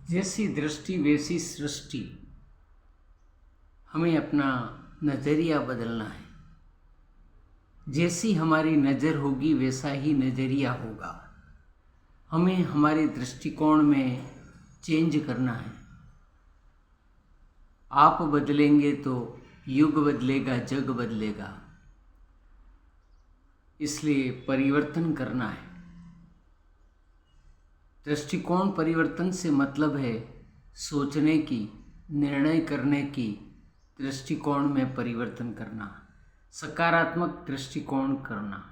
जैसी दृष्टि वैसी सृष्टि। हमें अपना नज़रिया बदलना है। जैसी हमारी नज़र होगी वैसा ही नज़रिया होगा। हमें हमारे दृष्टिकोण में चेंज करना है। आप बदलेंगे तो युग बदलेगा, जग बदलेगा। इसलिए परिवर्तन करना है। दृष्टिकोण परिवर्तन से मतलब है सोचने की, निर्णय करने की दृष्टिकोण में परिवर्तन करना, सकारात्मक दृष्टिकोण करना।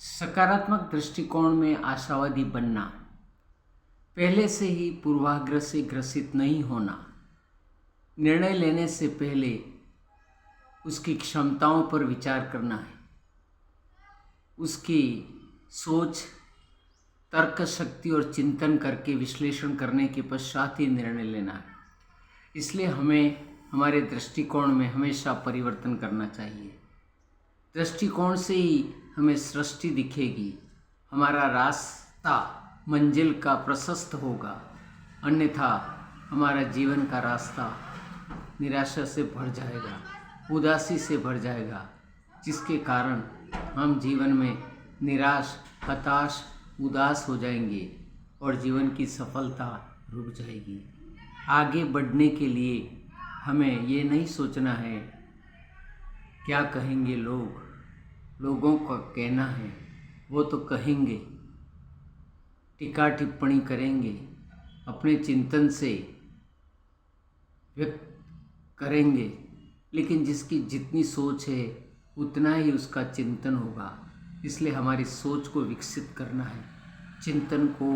सकारात्मक दृष्टिकोण में आशावादी बनना, पहले से ही पूर्वाग्रह से ग्रसित नहीं होना, निर्णय लेने से पहले उसकी क्षमताओं पर विचार करना है, उसकी सोच, तर्क शक्ति और चिंतन करके विश्लेषण करने के पश्चात ही निर्णय लेना है। इसलिए हमें हमारे दृष्टिकोण में हमेशा परिवर्तन करना चाहिए। दृष्टिकोण से ही हमें सृष्टि दिखेगी, हमारा रास्ता मंजिल का प्रशस्त होगा, अन्यथा हमारा जीवन का रास्ता निराशा से भर जाएगा, उदासी से भर जाएगा, जिसके कारण हम जीवन में निराश, हताश, उदास हो जाएंगे और जीवन की सफलता रुक जाएगी। आगे बढ़ने के लिए हमें ये नहीं सोचना है क्या कहेंगे लोग, लोगों का कहना है, वो तो कहेंगे, टीका टिप्पणी करेंगे, अपने चिंतन से व्यक्त करेंगे, लेकिन जिसकी जितनी सोच है उतना ही उसका चिंतन होगा। इसलिए हमारी सोच को विकसित करना है, चिंतन को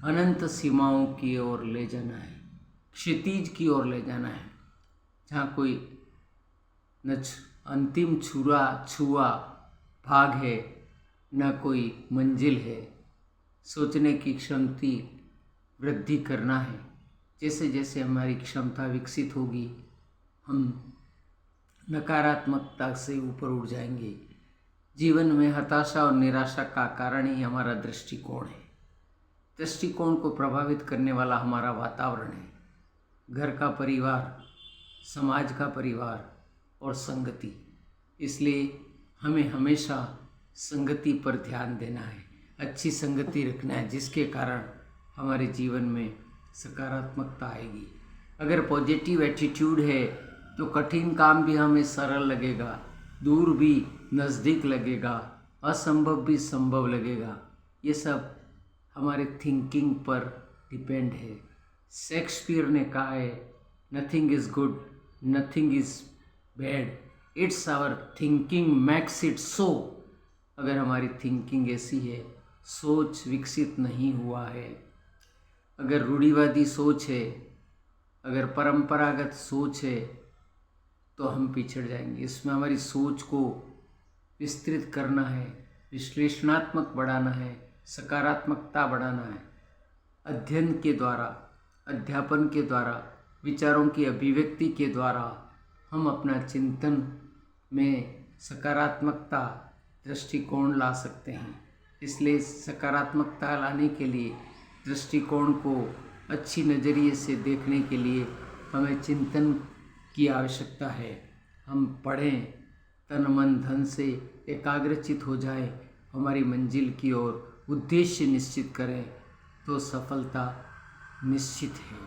अनंत सीमाओं की ओर ले जाना है, क्षितिज की ओर ले जाना है, जहाँ कोई न अंतिम छुआ भाग है, न कोई मंजिल है। सोचने की क्षमता वृद्धि करना है। जैसे जैसे हमारी क्षमता विकसित होगी, हम नकारात्मकता से ऊपर उठ जाएंगे। जीवन में हताशा और निराशा का कारण ही हमारा दृष्टिकोण है। दृष्टिकोण को प्रभावित करने वाला हमारा वातावरण है, घर का परिवार, समाज का परिवार और संगति। इसलिए हमें हमेशा संगति पर ध्यान देना है, अच्छी संगति रखना है, जिसके कारण हमारे जीवन में सकारात्मकता आएगी। अगर पॉजिटिव एटीट्यूड है तो कठिन काम भी हमें सरल लगेगा, दूर भी नज़दीक लगेगा, असंभव भी संभव लगेगा। ये सब हमारे थिंकिंग पर डिपेंड है। शेक्सपियर ने कहा है, nothing is good, nothing is bad, it's our thinking makes it so. अगर हमारी थिंकिंग ऐसी है, सोच विकसित नहीं हुआ है, अगर रूढ़िवादी सोच है, अगर परंपरागत सोच है, तो हम पिछड़ जाएंगे। इसमें हमारी सोच को विस्तृत करना है, विश्लेषणात्मक बढ़ाना है, सकारात्मकता बढ़ाना है। अध्ययन के द्वारा, अध्यापन के द्वारा, विचारों की अभिव्यक्ति के द्वारा हम अपना चिंतन में सकारात्मकता दृष्टिकोण ला सकते हैं। इसलिए सकारात्मकता लाने के लिए, दृष्टिकोण को अच्छी नज़रिए से देखने के लिए हमें चिंतन की आवश्यकता है। हम पढ़ें, तन मन धन से एकाग्रचित हो जाए, हमारी मंजिल की ओर उद्देश्य निश्चित करें, तो सफलता निश्चित है।